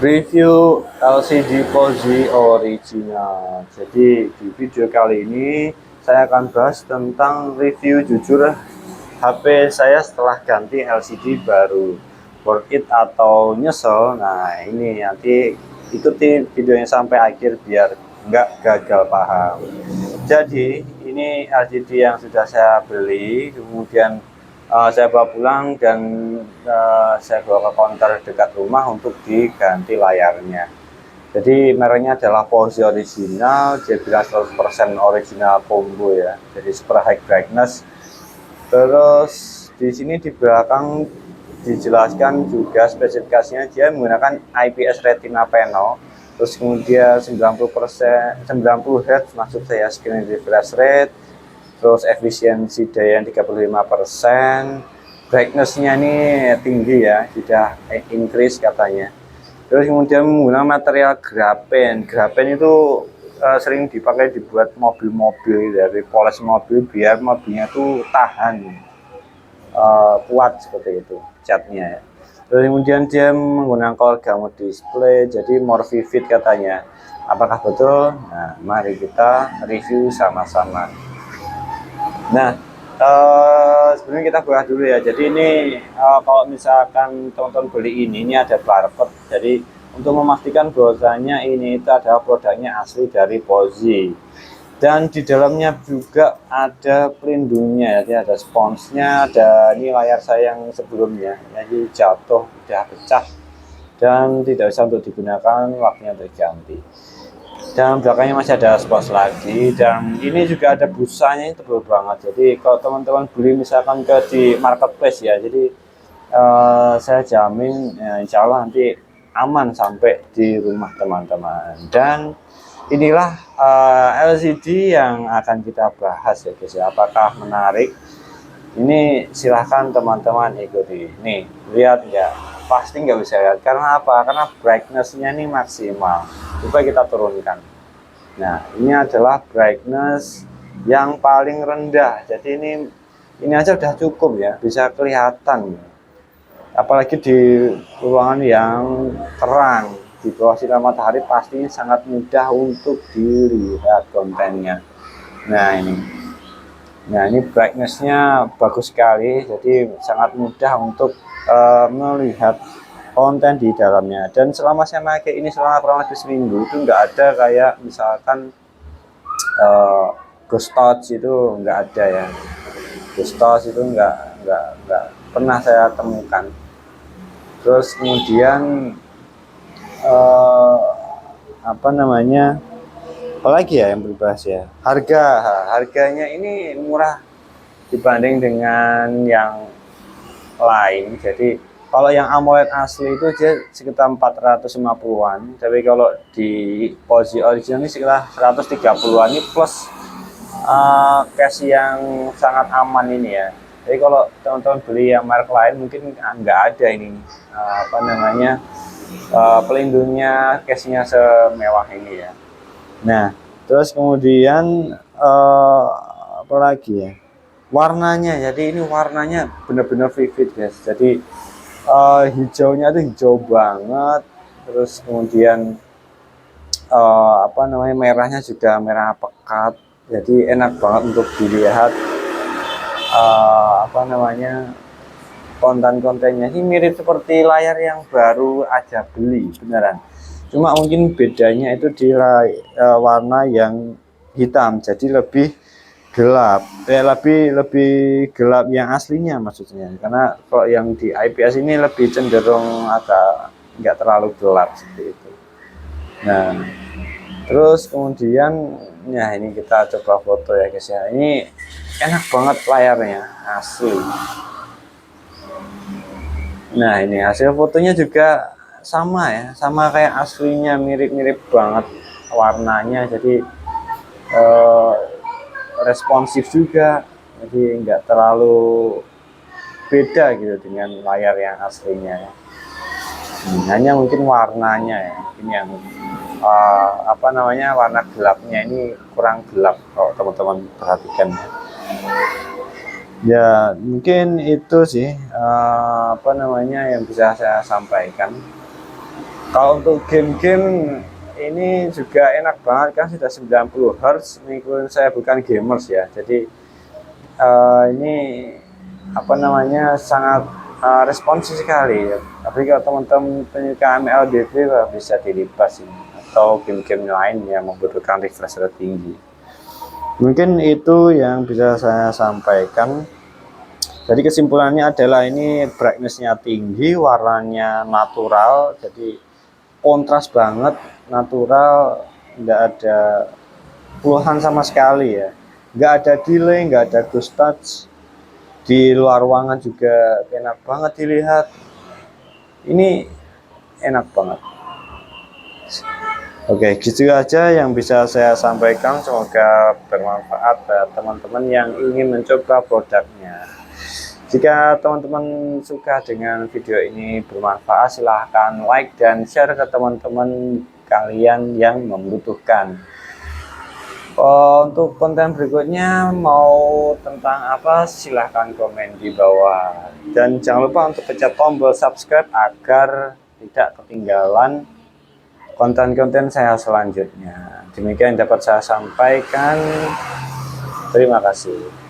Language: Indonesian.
Review LCD Pozi original. Jadi di video kali ini saya akan bahas tentang review jujur HP saya setelah ganti LCD baru. Worth it atau nyesel? Nah ini nanti ikuti videonya sampai akhir biar nggak gagal paham. Jadi ini LCD yang sudah saya beli, kemudian saya bawa pulang dan saya bawa ke counter dekat rumah untuk diganti layarnya. Jadi mereknya adalah Pozi original, dia bilang 100% original combo ya. Jadi super high brightness. Terus di sini di belakang dijelaskan juga spesifikasinya, dia menggunakan IPS Retina panel. Terus kemudian 90 Hz maksud saya screen refresh rate, terus efisiensi daya 35%, brightness-nya ini tinggi ya, sudah increase katanya. Terus kemudian menggunakan material grafen. Grafen itu sering dipakai dibuat mobil-mobil, dari poles mobil biar mobilnya tuh tahan, kuat seperti itu catnya ya. Terus kemudian dia menggunakan color gamut display, jadi more vivid katanya. Apakah betul? Nah, mari kita review sama-sama. Nah, sebelumnya kita buka dulu ya. Jadi ini kalau misalkan teman-teman beli ini ada barcode. Jadi untuk memastikan bahwasanya ini itu adalah produknya asli dari Pozi. Dan di dalamnya juga ada pelindungnya, jadi ada sponsnya, ada ini layar saya yang sebelumnya, jadi jatuh, udah pecah dan tidak bisa untuk digunakan, waktunya terganti. Dan belakangnya masih ada spons lagi, dan ini juga ada busanya, itu tebal banget. Jadi kalau teman-teman beli misalkan di marketplace ya, jadi saya jamin ya, insya Allah nanti aman sampai di rumah teman-teman. Dan inilah LCD yang akan kita bahas ya guys. Apakah menarik? Ini silahkan teman-teman ikuti. Nih, lihat ya. Pasti nggak bisa lihat. Karena apa? Karena brightness-nya ini maksimal. Coba kita turunkan. Nah, ini adalah brightness yang paling rendah. Jadi ini aja udah cukup ya. Bisa kelihatan. Apalagi di ruangan yang terang, di bawah sinar matahari pasti sangat mudah untuk dilihat kontennya. Nah ini brightnessnya bagus sekali, jadi sangat mudah untuk melihat konten di dalamnya. Dan selama saya pakai ini selama kurang lebih seminggu, itu nggak ada kayak misalkan ghost touch, itu nggak ada ya. Ghost touch itu nggak pernah saya temukan. Terus kemudian apalagi ya yang berbahas ya, harganya ini murah dibanding dengan yang lain. Jadi kalau yang AMOLED asli itu dia sekitar 450-an, tapi kalau di Pozi original ini sekitar 130-an, ini plus case yang sangat aman ini ya. Jadi kalau teman-teman beli yang merek lain mungkin nggak ada ini pelindungnya, case-nya semewah ini ya. Nah, terus kemudian apa lagi ya? Warnanya. Jadi ini warnanya benar-benar vivid guys. Jadi hijaunya tuh hijau banget. Terus kemudian merahnya juga merah pekat. Jadi enak banget untuk dilihat. Konten-kontennya ini mirip seperti layar yang baru aja beli beneran. Cuma mungkin bedanya itu di warna yang hitam, jadi lebih gelap, lebih gelap yang aslinya maksudnya. Karena kalau yang di IPS ini lebih cenderung agak nggak terlalu gelap seperti itu. Nah, terus kemudian ya ini kita coba foto ya guys ya. Ini enak banget layarnya, asli. Nah ini hasil fotonya juga sama ya, sama kayak aslinya, mirip-mirip banget warnanya. Jadi responsif juga, jadi nggak terlalu beda gitu dengan layar yang aslinya ya. Hanya mungkin warnanya ya, ini yang warna gelapnya ini kurang gelap kalau teman-teman perhatikan ya. Ya mungkin itu sih yang bisa saya sampaikan. Kalau untuk game-game ini juga enak banget kan, sudah 90 Hz, meskipun saya bukan gamers ya. Jadi ini apa namanya sangat responsif sekali ya. Tapi kalau teman-teman penyuka MLBB bisa dilipas ini, atau game-game lain yang membutuhkan refresh rate tinggi. Mungkin itu yang bisa saya sampaikan. Jadi kesimpulannya adalah ini brightness-nya tinggi, warnanya natural, jadi kontras banget, natural, nggak ada keluhan sama sekali ya, nggak ada delay, nggak ada ghost touch. Di luar ruangan juga enak banget dilihat, ini enak banget. Oke, gitu aja yang bisa saya sampaikan, semoga bermanfaat buat teman-teman yang ingin mencoba produknya. Jika teman-teman suka dengan video ini bermanfaat, silahkan like dan share ke teman-teman kalian yang membutuhkan. Untuk konten berikutnya mau tentang apa, silahkan komen di bawah. Dan jangan lupa untuk pencet tombol subscribe agar tidak ketinggalan konten-konten saya selanjutnya. Demikian dapat saya sampaikan. Terima kasih.